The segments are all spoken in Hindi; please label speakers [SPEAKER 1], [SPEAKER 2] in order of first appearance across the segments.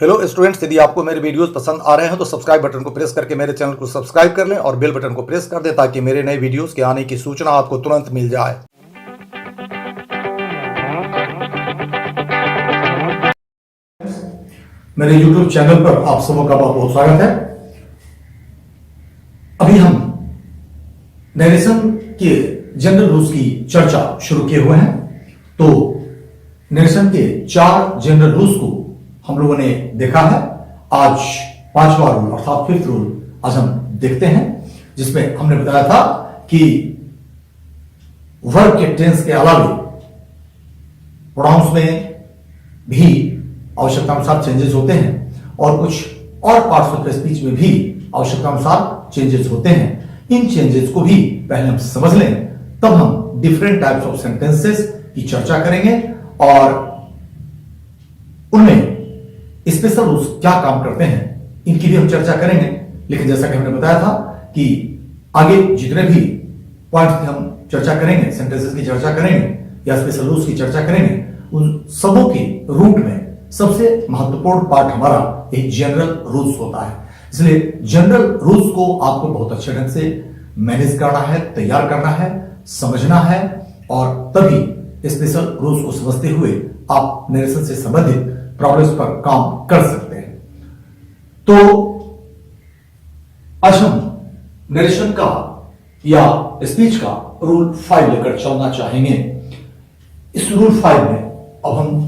[SPEAKER 1] हेलो स्टूडेंट्स, यदि आपको मेरे वीडियोस पसंद आ रहे हैं तो सब्सक्राइब बटन को प्रेस करके मेरे चैनल को सब्सक्राइब कर लें और बेल बटन को प्रेस कर दें ताकि मेरे नए वीडियोस के आने की सूचना आपको तुरंत मिल जाए। मेरे YouTube चैनल पर आप सबों का बहुत बहुत स्वागत है। अभी हम नरेशन के जनरल रूल्स की चर्चा शुरू किए हुए हैं। तो नरेशन के 4 जनरल रूल्स को हम लोगों ने देखा है। आज 5वां रूल अर्थात 5th रूल आज हम देखते हैं, जिसमें हमने बताया था कि वर्ब के टेंस के अलावा प्रोनाउंस में भी आवश्यकतानुसार चेंजेस होते हैं और कुछ और पार्ट्स ऑफ स्पीच में भी आवश्यकतानुसार चेंजेस होते हैं। इन चेंजेस को भी पहले हम समझ लें, तब हम डिफरेंट टाइप्स ऑफ सेंटेंसेस की चर्चा करेंगे और उनमें स्पेशल रूल्स क्या काम करते हैं इनकी भी हम चर्चा करेंगे। लेकिन जैसा कि हमने बताया था कि आगे जितने भी पॉइंट्स की हम चर्चा करेंगे, सेंटेंसेस की चर्चा करेंगे या स्पेशल रूल्स की चर्चा करेंगे, उन सबों के रूट में सबसे महत्वपूर्ण पार्ट हमारा एक जनरल रूल्स होता है। इसलिए जनरल रूल्स को आपको बहुत अच्छे ढंग से मैनेज करना है, तैयार करना है, समझना है और तभी स्पेशल रूल्स को समझते हुए आप नरेशन से संबंधित प्रॉब्लम्स पर काम कर सकते हैं। तो आज हम नरेशन का या स्पीच का रूल 5 लेकर चलना चाहेंगे। इस रूल 5 में अब हम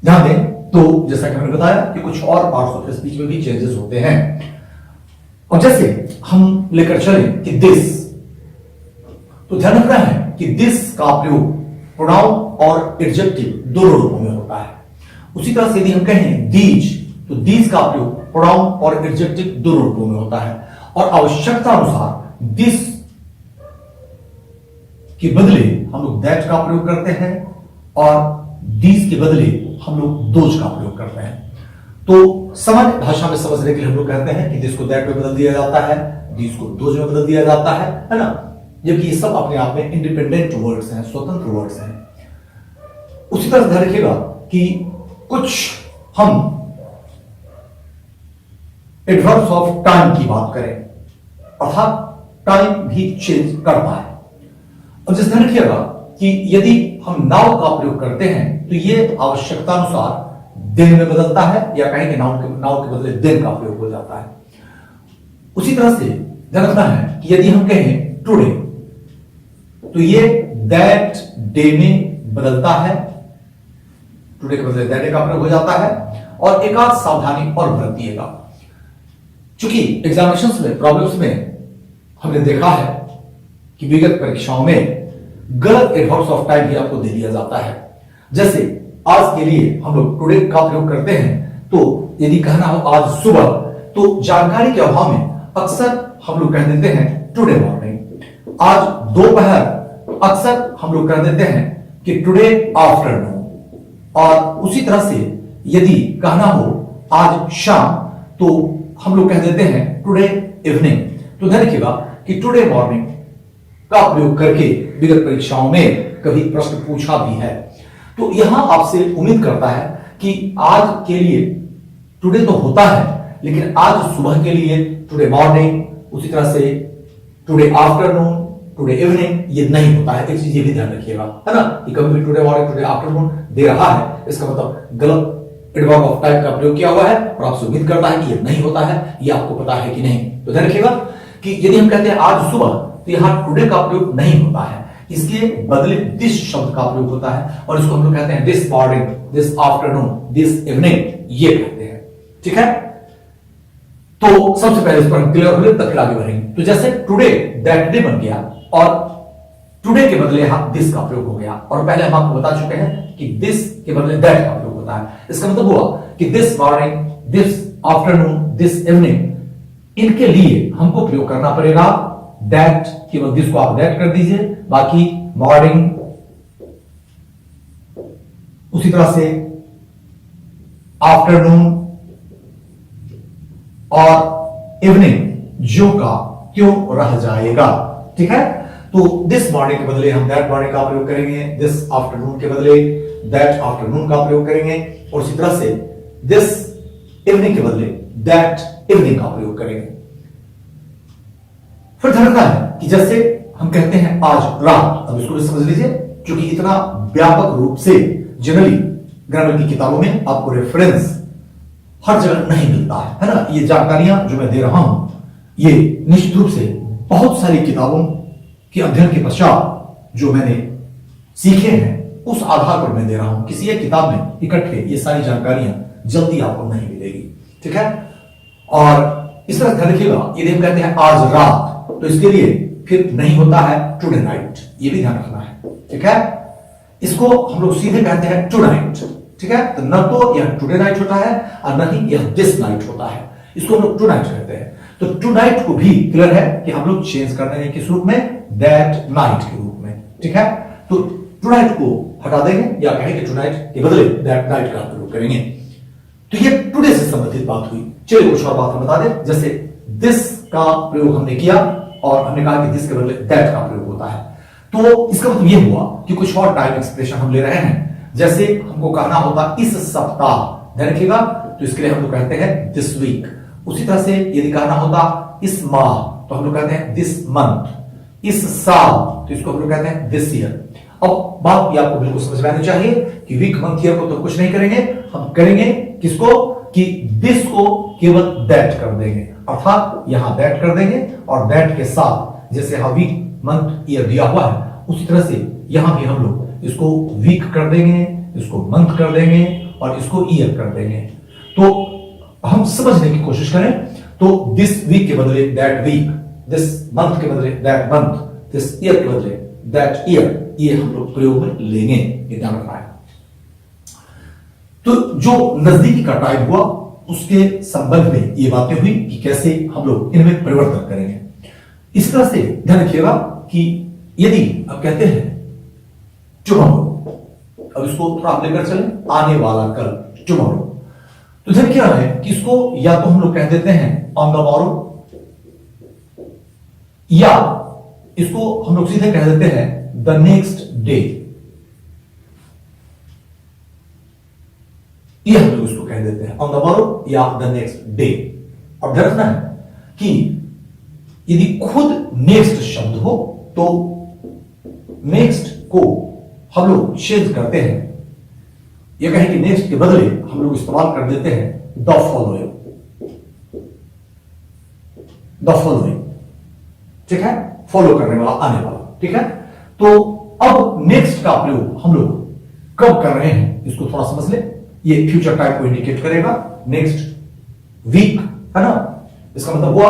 [SPEAKER 1] ध्यान दें तो जैसा कि हमने बताया कि कुछ और पार्ट्स ऑफ स्पीच में भी चेंजेस होते हैं। और जैसे हम लेकर चले कि दिस, तो ध्यान रखना है कि दिस का प्रयोग प्रोनाउन और एडजेक्टिव दोनों रूपों में होता है। उसी तरह से यदि हम कहें दीज, तो दीज का प्रयोग प्रोनाउन और एडजेक्टिव दोनों रूपों में होता है और आवश्यकता अनुसार दिस के बदले हम लोग दैट का प्रयोग करते हैं और दीज के बदले हम लोग दोज का प्रयोग करते हैं। तो सामान्य भाषा में समझने के लिए हम लोग कहते हैं कि दिस को दैट में बदल दिया जाता है, दीज को दोज में बदल दिया जाता है ना। जबकि ये सब अपने आप में इंडिपेंडेंट वर्ड्स हैं, स्वतंत्र वर्ड्स हैं। उसी तरह ध्यान रखिएगा कि कुछ हम एडवर्ब्स ऑफ टाइम की बात करें, अर्थात टाइम भी चेंज करता है। अब जैसे ध्यान रखिएगा कि यदि हम नाउ का प्रयोग करते हैं तो यह आवश्यकता अनुसार दिन में बदलता है या कहेंगे नाउ के बदले दिन का प्रयोग हो जाता है। उसी तरह से ध्यान रखना है कि यदि हम कहें टुडे, तो ये दैट डे में बदलता है, टुडे के बदले दैट डे का प्रयोग हो जाता है। और एक आध सावधानी और बरतिएगा, चूंकि एग्जामिनेशंस में प्रॉब्लम्स में हमने देखा है कि विगत परीक्षाओं में गलत एडवर्ब्स ऑफ टाइम भी आपको दे दिया जाता है। जैसे आज के लिए हम लोग टुडे का प्रयोग करते हैं, तो यदि कहना हो आज सुबह, तो जानकारी के अभाव में अक्सर हम लोग कह देते हैं टुडे मॉर्निंग। आज दोपहर अक्सर हम लोग कह देते हैं कि टुडे आफ्टरनून। और उसी तरह से यदि कहना हो आज शाम, तो हम लोग कह देते हैं टुडे इवनिंग। तो ध्यान रखिएगा कि टुडे मॉर्निंग का प्रयोग करके विगत परीक्षाओं में कभी प्रश्न पूछा भी है। तो यहां आपसे उम्मीद करता है कि आज के लिए टुडे तो होता है, लेकिन आज सुबह के लिए टुडे मॉर्निंग, उसी तरह से टुडे आफ्टरनून, टुडे इवनिंग ये नहीं होता है। एक चीज ये भी ध्यान रखिएगा, है ना, कि कभी भी टुडे मॉर्निंग, टुडे आफ्टरनून दे रहा है, इसका मतलब गलत एडवर्ब ऑफ टाइम का प्रयोग किया हुआ है और आपसे उम्मीद करता है कि ये नहीं होता है। ये आपको पता है कि नहीं? तो ध्यान रखिएगा कि यदि हम कहते हैं आज सुबह, तो यहां टुडे का प्रयोग नहीं होता है, इसके बदले दिस शब्द का प्रयोग होता है और इसको हम लोग कहते हैं this morning, this afternoon, this evening, ये कहते हैं। ठीक है, तो सबसे पहले इस पर क्लियर हो, तब फिर आगे बढ़ेंगे। तो जैसे टुडे दैट डे बन गया और टुडे के बदले यहां दिस का प्रयोग हो गया, और पहले हम आपको बता चुके हैं कि दिस के बदले दैट का प्रयोग होता है। इसका मतलब हुआ कि this morning, this afternoon, this evening, इनके लिए हमको प्रयोग करना पड़ेगा दैट, केवल दिस को आप दैट कर दीजिए, बाकी मॉर्निंग, उसी तरह से आफ्टरनून और इवनिंग जो का क्यों रह जाएगा। ठीक है, तो दिस मॉर्निंग के बदले हम दैट मॉर्निंग का प्रयोग करेंगे, दिस आफ्टरनून के बदले दैट आफ्टरनून का प्रयोग करेंगे और इसी तरह से दिस इवनिंग के बदले दैट इवनिंग का प्रयोग करेंगे। फिर ध्यान रखना है कि जैसे हम कहते हैं आज रात, अब इसको भी समझ लीजिए, क्योंकि इतना व्यापक रूप से जनरली ग्रामर की किताबों में आपको रेफरेंस हर जगह नहीं मिलता है ना। ये जानकारियां जो मैं दे रहा हूं ये निश्चित रूप से बहुत सारी किताबों के अध्ययन के पश्चात जो मैंने सीखे हैं उस आधार पर मैं दे रहा हूं। किसी एक किताब में इकट्ठे ये सारी जानकारियां जल्दी आपको नहीं मिलेगी, ठीक है। और इस तरह ध्यान रखिएगा, यदि हम कहते हैं आज रात तो इसके लिए फिर नहीं होता है टुडे नाइट, ये भी ध्यान रखना है, ठीक है। इसको हम लोग सीधे कहते हैं टू नाइट, ठीक है। तो न तो यह टुडे नाइट होता है और न ही यह दिस नाइट होता है, इसको हम लोग टू नाइट कहते हैं। तो टू नाइट को भी क्लियर है कि हम लोग चेंज कर देंगे किस रूप में, दैट नाइट के रूप में, ठीक है। तो टू नाइट को हटा देंगे या कहेंगे टू नाइट के बदले दैट नाइट का प्रयोग करेंगे। तो ये टुडे से संबंधित बात हुई। चलिए कुछ और बात हम बता दें, जैसे दिस का प्रयोग हमने किया और हमने कहा कि दिस के बदले दैट का प्रयोग होता है। तो इसका मतलब यह हुआ कि कुछ और टाइम एक्सप्रेशन हम ले रहे हैं। जैसे हमको कहना होता इस सप्ताह, ध्यान रखिएगा, तो इसके लिए हम लोग कहते हैं दिस वीक। उसी तरह से यदि कहना होता इस माह तो हम लोग कहते हैं दिस मंथ। इस साल तो इसको हम लोग कहते हैं दिस ईयर। अब बात भी आपको बिल्कुल समझ में आनी चाहिए कि वीक मंथ ईयर को तो कुछ नहीं करेंगे, हम करेंगे किसको, कि दिस को केवल दैट कर देंगे, अर्थात यहां दैट कर देंगे और दैट के साथ जैसे यहां वीक मंथ ईयर दिया हुआ है उसी तरह से यहां भी हम लोग इसको वीक कर देंगे, इसको मंथ कर देंगे और इसको ईयर कर देंगे। तो हम समझने की कोशिश करें तो दिस वीक के बदले दैट वीक, दिस मंथ के बदले दैट मंथ, दिस ईयर के बदले दैट ईयर, ये हम लोग प्रयोग में लेंगे, ये ध्यान रखना है। तो जो नजदीकी का टाइम हुआ उसके संबंध में ये बातें हुई कि कैसे हम लोग इनमें परिवर्तन करेंगे। इस तरह से ध्यान रखिएगा कि यदि आप कहते हैं टुमारो, अब इसको थोड़ा आप लेकर चलें, आने वाला कल, टुमारो, तो ध्यान क्या है कि इसको या तो हम लोग कह देते हैं ऑन द मॉरो, या इसको हम लोग सीधे कह देते हैं द नेक्स्ट डे, ये हम लोग इसको कह देते हैं ऑन द मॉरो या द नेक्स्ट डे। और ध्यान रखना है कि यदि खुद नेक्स्ट शब्द हो तो नेक्स्ट को हम लोग चेंज करते हैं, ये कहें कि नेक्स्ट के बदले हम लोग इस्तेमाल कर देते हैं द फॉलोइंग, द फॉलोइंग, ठीक है, फॉलो करने वाला, आने वाला, ठीक है। तो अब नेक्स्ट का प्रयोग हम लोग कब कर रहे हैं इसको थोड़ा समझ ले। ये फ्यूचर टाइम को इंडिकेट करेगा, नेक्स्ट वीक है ना, इसका मतलब हुआ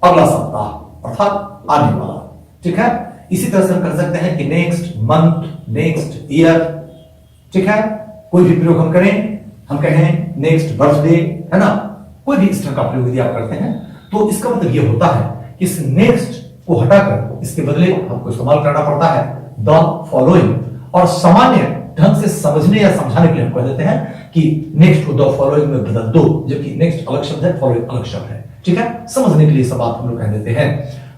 [SPEAKER 1] अगला सप्ताह अर्थात आने वाला, ठीक है। इसी तरह से हम कर सकते हैं कि नेक्स्ट मंथ, नेक्स्ट ईयर, ठीक है। कोई भी प्रयोग हम करें, हम कहें नेक्स्ट बर्थडे, है ना, कोई भी इस तरह का प्रयोग यदि आप करते हैं तो इसका मतलब यह होता है कि इस नेक्स्ट को हटाकर इसके बदले हमको इस्तेमाल करना पड़ता है द फॉलोइंग। और सामान्य ढंग से समझने या समझाने के लिए हम कह देते हैं कि नेक्स्ट को द फॉलोइंग में बदल दो, जबकि नेक्स्ट अलग शब्द है, फॉलोइंग अलग शब्द है, ठीक है। समझने के लिए सब बात हम लोग कह देते हैं।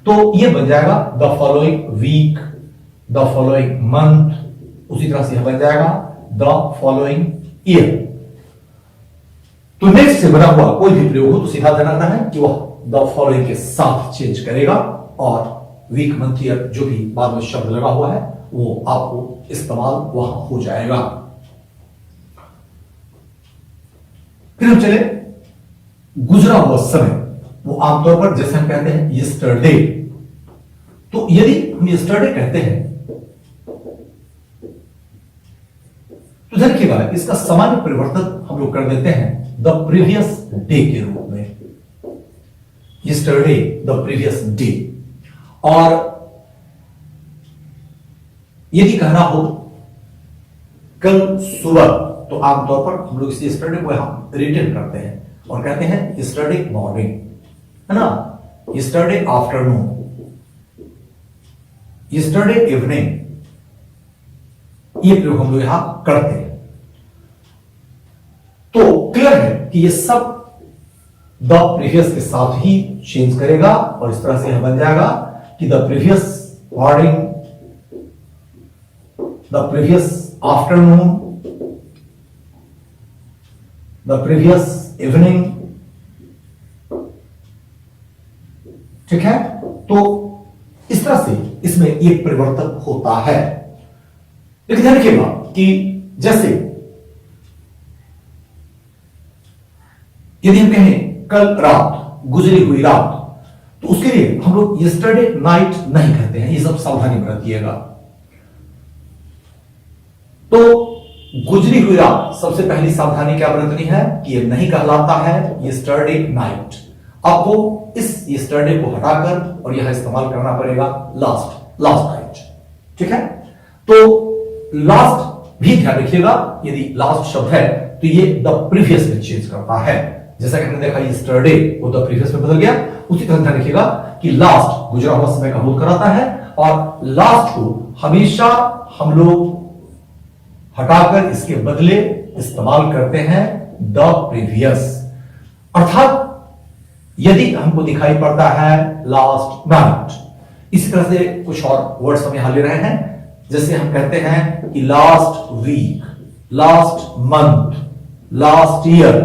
[SPEAKER 1] तो ये बन जाएगा the following week, the following month, उसी तरह से यह बन जाएगा द फॉलोइंग ईयर। तो नेक्स्ट से बना हुआ कोई भी प्रयोग हो तो सीधा ध्यान रखना है कि वह द फॉलोइंग के साथ चेंज करेगा और वीक मंथ ईयर जो भी बाद में शब्द लगा हुआ है वो आपको इस्तेमाल वहां हो जाएगा। फिर हम चले गुजरा हुआ समय, वो आमतौर पर जैसे हम कहते हैं यस्टरडे, तो यदि हम यस्टरडे कहते हैं तो ध्यान रखिएगा इसका सामान्य परिवर्तन हम लोग कर देते हैं द प्रीवियस डे के रूप में, यस्टरडे द प्रीवियस डे। और यदि कहना हो कल सुबह तो आमतौर पर हम लोग इस यस्टरडे को हम रिटर्न करते हैं और कहते हैं यस्टरडे मॉर्निंग, है ना, यस्टरडे आफ्टरनून, यस्टरडे इवनिंग, ये प्रयोग हम लोग यहां करते हैं। तो क्लियर है कि ये सब द प्रीवियस के साथ ही चेंज करेगा और इस तरह से यह बन जाएगा कि the previous morning, the previous afternoon, the previous evening. ठीक है, तो इस तरह से इसमें एक परिवर्तन होता है। लेकिन ध्यान रखिएगा कि जैसे यदि हम कहें कल रात, गुजरी हुई रात, तो उसके लिए हम लोग यस्टरडे नाइट नहीं कहते हैं, ये सब सावधानी बरतिएगा। तो गुजरी हुई रात, सबसे पहली सावधानी क्या बरतनी है कि यह नहीं कहलाता है यस्टरडे नाइट। आपको इस यस्टरडे को हटाकर और यह इस्तेमाल करना पड़ेगा लास्ट नाइट। ठीक है, तो लास्ट भी ध्यान रखिएगा, यदि लास्ट शब्द है तो ये द प्रीवियस में चेंज करता है। जैसा कि हमने देखा यस्टरडे वो द प्रीवियस में बदल गया, उसी तरह ध्यान रखिएगा कि लास्ट गुजरा हुआ समय का बोध कराता है और लास्ट को हमेशा हम लोग हटाकर इसके बदले इस्तेमाल करते हैं द प्रीवियस। अर्थात यदि हमको दिखाई पड़ता है लास्ट नाइट, इसी तरह से कुछ और वर्ड्स हम यहां ले रहे हैं, जैसे हम कहते हैं कि last week, last month, last year.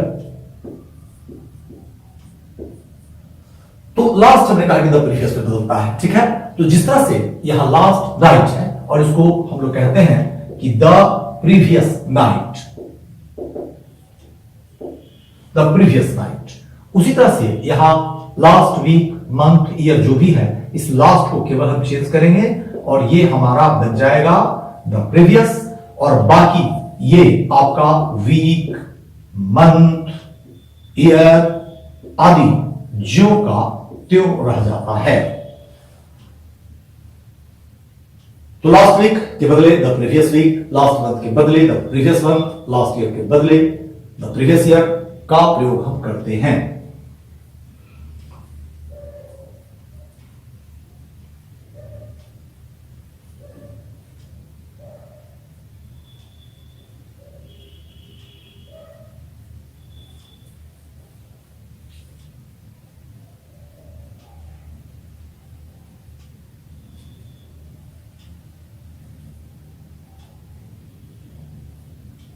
[SPEAKER 1] तो लास्ट हमने कहा कि द प्रीवियस में बदलता है। ठीक है, तो जिस तरह से यहां लास्ट नाइट है और इसको हम लोग कहते हैं कि the previous night, the previous night, उसी तरह से यहां लास्ट वीक, मंथ, ईयर जो भी है, इस लास्ट को केवल हम चेंज करेंगे और ये हमारा बन जाएगा द प्रीवियस, और बाकी ये आपका वीक, मंथ, ईयर आदि जो का त्यों रह जाता है। तो लास्ट वीक के बदले the previous week, last month के बदले the previous month, last year के बदले द प्रीवियस ईयर का प्रयोग हम करते हैं।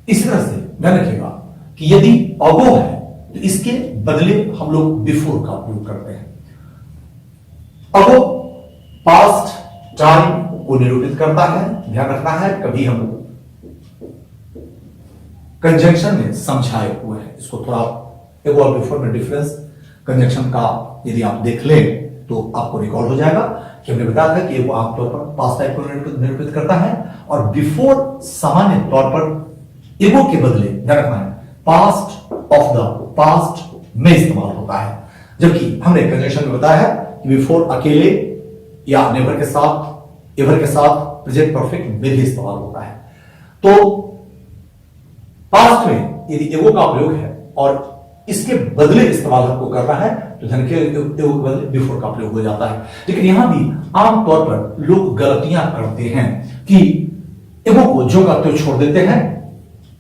[SPEAKER 1] इसी तरह से ध्यान रखिएगा कि यदि अगो है तो इसके बदले हम लोग बिफोर का उपयोग करते हैं। अगो पास्ट टाइम को निरूपित करता है, ध्यान रखना है, कभी हम कंजंक्शन में समझाए हुए हैं इसको। थोड़ा एगो और बिफोर में डिफरेंस कंजंक्शन का यदि आप देख लें तो आपको रिकॉल हो जाएगा कि हमने बताया था कि वो आमतौर पर पास्ट टाइम को निरूपित करता है और बिफोर सामान्य तौर पर एगो के बदले ध्यान रखना है पास्ट ऑफ द पास्ट में इस्तेमाल होता है, जबकि हमने कंजंक्शन में बताया है कि बिफोर अकेले या नेवर के साथ, एवर के साथ, प्रेजेंट परफेक्ट में भी इस्तेमाल होता है। तो पास्ट में यदि एगो का प्रयोग है और इसके बदले इस्तेमाल हमको करना है तो धन के एगो के बदले बिफोर का प्रयोग हो जाता है। लेकिन यहां भी आमतौर पर लोग गलतियां करते हैं कि एगो को जो का तो छोड़ देते हैं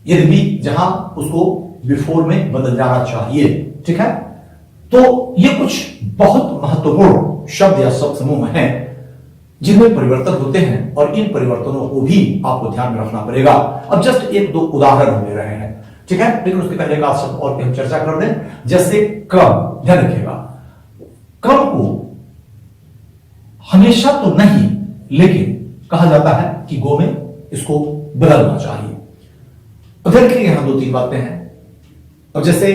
[SPEAKER 1] यदि भी जहां उसको बिफोर में बदल जाना चाहिए। ठीक है, तो ये कुछ बहुत महत्वपूर्ण शब्द या शब्द समूह हैं जिनमें परिवर्तन होते हैं और इन परिवर्तनों को भी आपको ध्यान में रखना पड़ेगा। अब जस्ट एक दो उदाहरण हम ले रहे हैं, ठीक है, लेकिन उसके पहले का शब्द और हम चर्चा कर दें, जैसे कम। ध्यान रखिएगा, कम को हमेशा तो नहीं लेकिन कहा जाता है कि गो में इसको बदलना चाहिए। अब देखिए यहां दो तीन बातें हैं। अब जैसे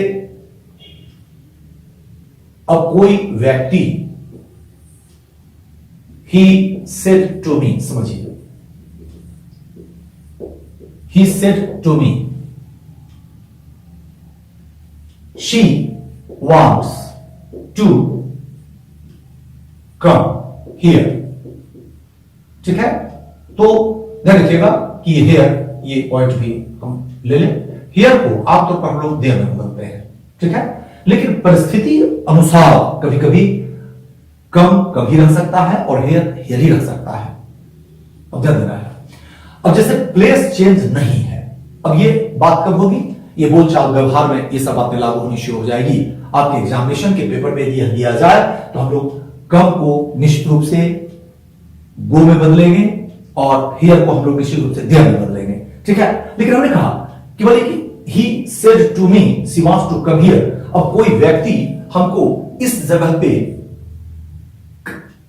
[SPEAKER 1] अब कोई व्यक्ति ही सेड टू मी, समझिए, he said to me she wants to come here. ठीक है, तो ध्यान रखिएगा कि हियर ये पॉइंट भी हम ले लें। हियर को आमतौर पर हम लोग देर में बदलते हैं, ठीक है, लेकिन परिस्थिति अनुसार कभी कभी कम कभी रह सकता है और हियर हियर ही रह सकता है। अब ध्यान देना है। अब जैसे प्लेस चेंज नहीं है, अब ये बात कब होगी, ये बोलचाल व्यवहार में ये सब बातें लागू होनी शुरू हो जाएगी। आपके एग्जामिनेशन के पेपर में यदि दिया जाए तो हम लोग कम को निश्चित रूप से गो में बदलेंगे और हियर को हम लोग निश्चित रूप से देर में बदलेंगे। ठीक है, लेकिन हमने कहा कि बोले कि he said to me she wants to come here. अब कोई व्यक्ति हमको इस जगह पे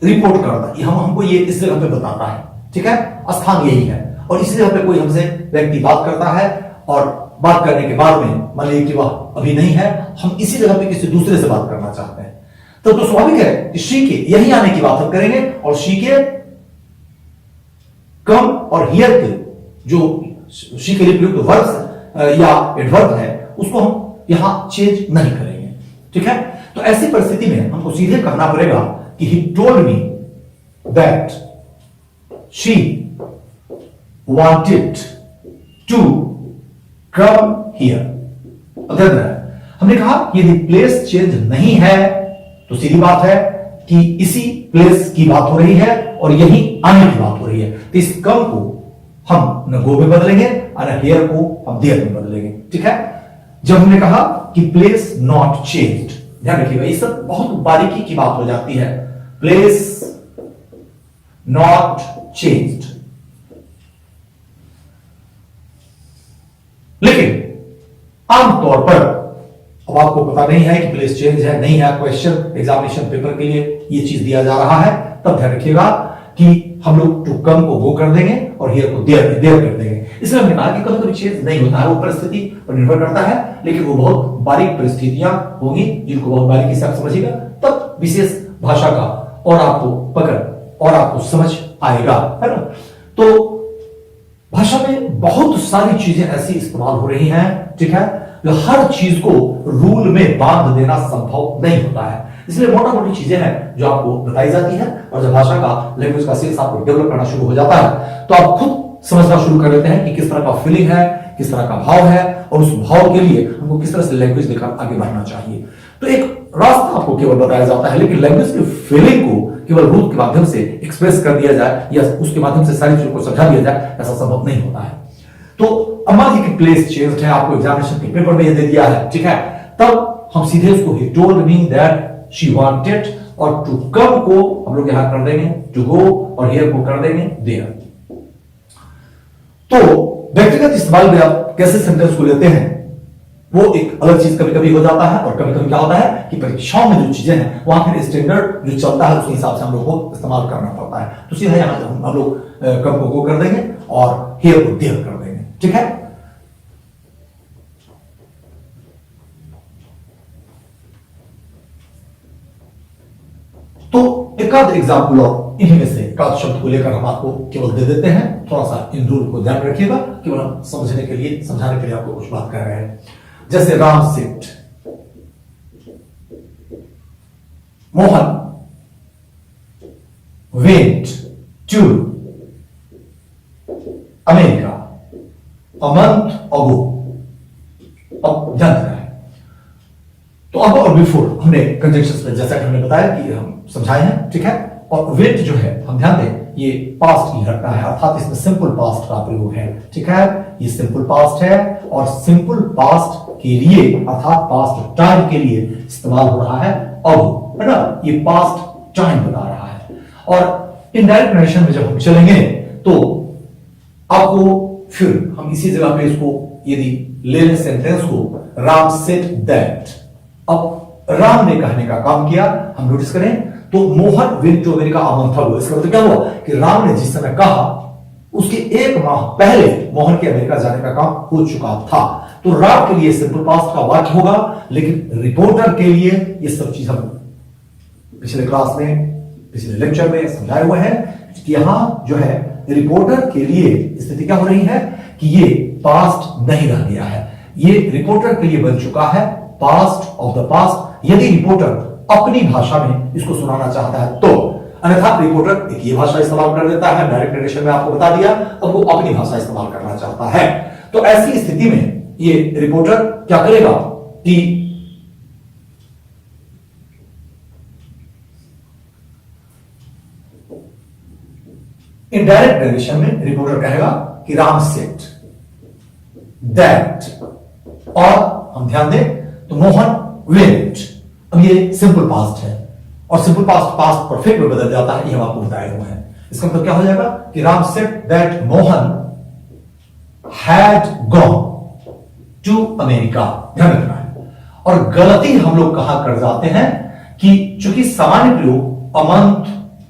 [SPEAKER 1] रिपोर्ट करता है, हमको ये इस जगह पे बताता है, ठीक है, स्थान यही है, और इसी जगह पे कोई हमसे व्यक्ति बात करता है, और बात करने के बाद में मान लीजिए कि वह अभी नहीं है, हम इसी जगह पे किसी दूसरे से बात करना चाहते हैं, तो स्वाभाविक है कि शी के यही आने की बात हम करेंगे, और शी के कम और हियर के जो शी के लिए प्रयुक्त वर्ब या एडवर्ब है उसको हम यहां चेंज नहीं करेंगे, ठीक है। तो ऐसी परिस्थिति में हमको सीधे कहना पड़ेगा कि he told me that she wanted to come here। अगर हमने कहा यदि प्लेस चेंज नहीं है तो सीधी बात है कि इसी प्लेस की बात हो रही है और यही आने की बात हो रही है, तो इस कम को हम न गो में बदलेंगे और न हियर को हम देयर में बदलेंगे, ठीक है। जब हमने कहा कि प्लेस नॉट चेंज्ड, ध्यान रखिएगा ये सब बहुत बारीकी की बात हो जाती है। प्लेस नॉट चेंज्ड, लेकिन आमतौर पर अब आपको पता नहीं है कि प्लेस चेंज है नहीं है, क्वेश्चन एग्जामिनेशन पेपर के लिए ये चीज दिया जा रहा है, तब ध्यान रखिएगा कि हम लोग टू कम को गो कर देंगे और हियर को देयर कर देंगे। इसलिए हमने कहा कि कभी कभी चेंज नहीं होता है, वो परिस्थिति पर निर्भर करता है, लेकिन वो बहुत बारीक परिस्थितियां होंगी जिनको बहुत बारीकी से आप समझिएगा, तब विशेष भाषा का और आपको पकड़ और आपको समझ आएगा, है ना। तो भाषा में बहुत सारी चीजें ऐसी इस्तेमाल हो रही हैं, ठीक है, जो हर चीज को रूल में बांध देना संभव नहीं होता है, इसलिए मोटा मोटी चीजें हैं जो आपको बताई जाती है, और जब भाषा का लैंग्वेज का सेंस आपको डेवलप करना शुरू हो जाता है तो आप खुद समझना शुरू कर लेते हैं कि किस तरह का फीलिंग है, किस तरह का भाव है, और उस भाव के लिए हमको किस तरह से लैंग्वेज लेकर आगे बढ़ना चाहिए। तो एक रास्ता आपको केवल बताया जाता है, लेकिन लैंग्वेज की फीलिंग को केवल रूट के माध्यम से एक्सप्रेस कर दिया जाए या उसके माध्यम से सारी चीजों को समझा दिया जाए, ऐसा संभव नहीं होता है। तो अब मान लीजिए कि प्लेस चेंज है, आपको एग्जामिनेशन के पेपर में ये दे दिया है, ठीक है, तब हम सीधे उसको he told me that she wanted, और टू कम को हम लोग यहां कर देंगे टू गो, और हियर को कर देंगे देयर। तो व्यक्तिगत इस्तेमाल में आप कैसे सेंटेंस को लेते हैं वो एक अलग चीज कभी कभी हो जाता है, और कभी कभी क्या होता है कि परीक्षाओं में जो चीजें हैं वहां फिर स्टैंडर्ड जो चलता है उसके हिसाब से हम लोग को इस्तेमाल करना पड़ता है। तो सीधा यहां हम लोग कम को गो कर देंगे और हियर को देयर कर देंगे, ठीक है। तो एक आध एग्जाम्पल और इन्हीं में से एक आध शब्द को लेकर हम आपको केवल दे देते हैं, थोड़ा सा इन रूल को ध्यान रखिएगा, केवल हम समझने के लिए समझाने के लिए आपको कुछ बात कर रहे हैं। जैसे Ram Seth, Mohan went to America a month ago. अब ध्यान रखना है, तो अब और बिफोर हमने कंजंक्शंस में जैसा कि हमने बताया कि हम समझाए हैं, ठीक है। और वेट जो है हम ध्यान दें ये पास्ट की घटना है, अर्थात इसमें सिंपल पास्ट का प्रयोग है, ठीक है, ये सिंपल पास्ट है, और सिंपल पास्ट के लिए अर्थात पास्ट टाइम के लिए इस्तेमाल हो रहा है अब, है ना, ये पास्ट टाइम बता रहा है। और इनडायरेक्ट नरेशन में जब हम चलेंगे तो आपको फिर हम इसी जगह पे इसको यदि ले लें सेंटेंस को, राम सेड दैट, अब राम ने कहने का काम किया, हम नोटिस करें तो Mohan went to America a month ago, इसका मतलब क्या हुआ कि राम ने जिस समय कहा उसके एक माह पहले मोहन के अमेरिका जाने का काम हो चुका था। तो राम के लिए सिंपल पास्ट का वाक्य होगा, लेकिन रिपोर्टर के लिए ये सब चीज हम पिछले क्लास में पिछले लेक्चर में समझाए हुए हैं कि यहां जो है रिपोर्टर के लिए स्थिति क्या हो रही है कि ये पास्ट नहीं रह गया है, ये रिपोर्टर के लिए बन चुका है पास्ट ऑफ द पास्ट, यदि रिपोर्टर अपनी भाषा में इसको सुनाना चाहता है तो, अन्यथा रिपोर्टर एक ये भाषा इस्तेमाल कर देता है, डायरेक्ट नरेशन में आपको बता दिया, अब वो अपनी भाषा इस्तेमाल करना चाहता है। तो ऐसी स्थिति में ये रिपोर्टर क्या करेगा कि इनडायरेक्ट नरेशन में रिपोर्टर कहेगा कि राम सेड दैट, और हम ध्यान दें तो मोहन वेंट, अब ये सिंपल पास्ट है और सिंपल पास्ट पास्ट परफेक्ट में बदल जाता है, ये हम आपको बताए हुए हैं। इसका मतलब क्या हो जाएगा कि Ram said that Mohan had gone, to America, ध्यान रखना है। और गलती हम लोग कहां कर जाते हैं कि चूंकि सामान्य प्रयोग अमंत,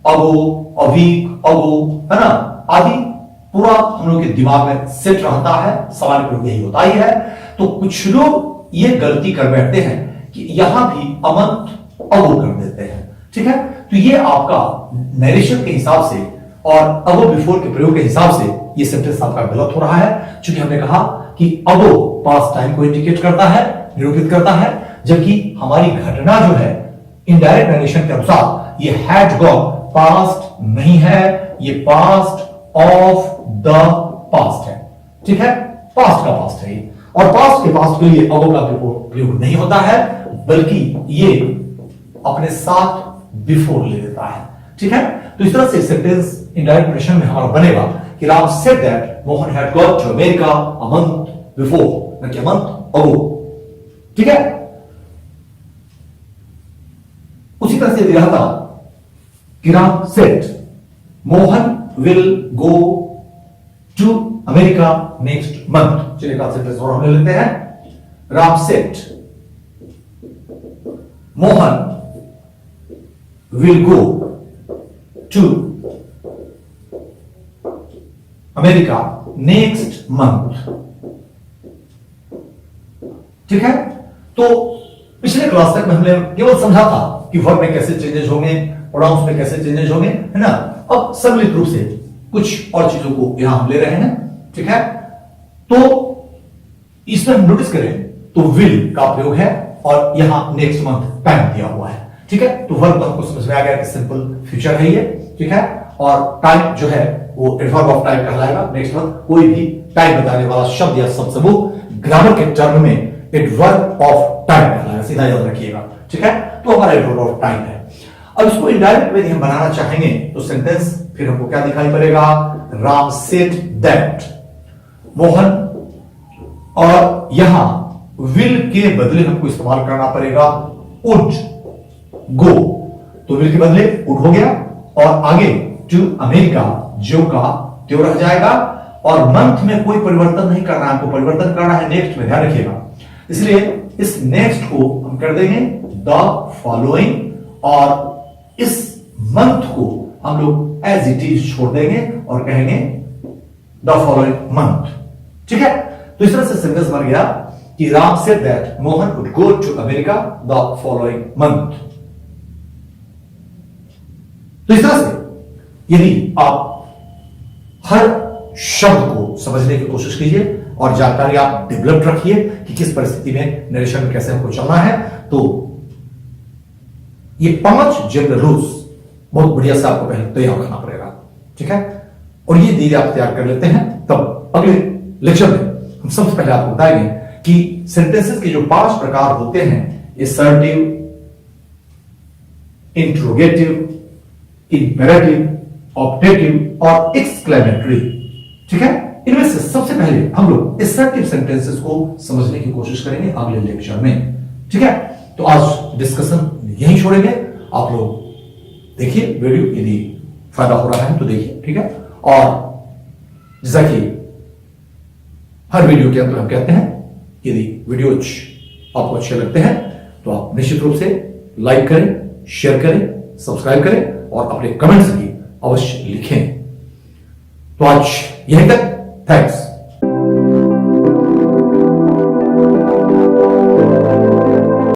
[SPEAKER 1] अगो, अवीक, अगो, है ना, आदि पूरा हम लोग के दिमाग में सेट रहता है, सामान्य प्रयोग यही होता ही है। तो कुछ लोग ये गलती कर बैठते हैं कि यहां भी अमंत, अगो कर देते हैं, ठीक है। तो ये आपका नरेशन के हिसाब से और अगो बिफोर के प्रयोग के हिसाब से ये सेंटेंस आपका गलत हो रहा है, क्योंकि हमने कहा कि अगो पास्ट टाइम को इंडिकेट करता है, निरूपित करता है, जबकि हमारी घटना जो है इनडायरेक्ट नरेशन के अनुसार ये हैड गॉन पास्ट नहीं है, ये पास्ट ऑफ द पास्ट है, ठीक है, पास्ट का पास्ट है ये। और पास्ट के पास्ट के लिए अगो का प्रयोग नहीं होता है, बल्कि ये अपने साथ बिफोर ले लेता है, ठीक है। तो इस तरह से सेंटेंस इनडायरेक्ट नरेशन में हमारा बनेगा कि Ram said that Mohan had got to America a month before, न कि अ मंथ अगो, ठीक है। उसी तरह से दिया था कि Ram said Mohan will go to America next month. चलिए का सेंटेंस और हम ले लेते हैं। Ram said Mohan will go to America next month, ठीक है। तो पिछले क्लास तक में हमने केवल समझा था कि वर्ब में कैसे चेंजेस होंगे, प्रोनाउंस में कैसे चेंजेस होंगे, है ना। अब सम्मिलित रूप से कुछ और चीजों को यहां हम ले रहे हैं, ठीक है। तो इसमें हम नोटिस करें तो विल का प्रयोग है और यहां नेक्स्ट मंथ टाइम दिया हुआ है, ठीक है। तो वर्ब तो हमको समझ में आ गया कि सिंपल फ्यूचर है ये, ठीक है। और टाइम जो है वो एडवर्ब ऑफ टाइम कहलाएगा। नेक्स्ट मंथ कोई भी टाइम बताने वाला शब्द या शब्द समूह ग्रामर के टर्म में एडवर्ब ऑफ टाइम कहलाएगा, सीधा याद रखिएगा, ठीक है। तो हमारा एडवर्ब ऑफ टाइम है। अब इसको इनडायरेक्ट वे हम बनाना चाहेंगे तो सेंटेंस फिर हमको क्या दिखाई पड़ेगा, राम सेड दैट मोहन, और यहां विल के बदले हमको इस्तेमाल करना पड़ेगा वुड गो। तो विल के बदले वुड हो गया और आगे टू अमेरिका जो का त्यो रह जाएगा। और मंथ में कोई परिवर्तन नहीं करना है, हमको परिवर्तन करना है नेक्स्ट में, ध्यान रखिएगा। इसलिए इस नेक्स्ट को हम कर देंगे द फॉलोइंग, और इस मंथ को हम लोग एज इट इज छोड़ देंगे और कहेंगे द फॉलोइंग मंथ, ठीक है। तो इस तरह से सेंटेंस बन गया कि Ram said that Mohan would go to America the following month. तो इस तरह से यदि आप हर शब्द को समझने की कोशिश कीजिए और जानकारी आप डेवलप रखिए कि किस परिस्थिति में नरेशन में कैसे हमको चलना है, तो ये 5 जनरल रूल्स बहुत बढ़िया से आपको पहले तैयार रखना पड़ेगा, ठीक है। और ये धीरे आप तैयार कर लेते हैं, तब अगले लेक्चर में हम सबसे पहले आपको बताएंगे कि सेंटेंसेस के जो 5 प्रकार होते हैं, असर्टिव, इंट्रोगेटिव, इंपेरेटिव, ऑप्टेटिव और एक्सक्लेमेटरी, ठीक है। इनमें से सबसे पहले हम लोग असर्टिव सेंटेंसेस को समझने की कोशिश करेंगे अगले लेक्चर में, ठीक है। तो आज डिस्कशन यहीं छोड़ेंगे। आप लोग देखिए वीडियो, यदि फायदा हो रहा है तो देखिए, ठीक है। और जैसा कि हर वीडियो के अंदर हम कहते हैं, यदि वीडियो आपको अच्छे लगते हैं तो आप निश्चित रूप से लाइक करें, शेयर करें, सब्सक्राइब करें और अपने कमेंट्स भी अवश्य लिखें। तो आज यहीं तक, थैंक्स।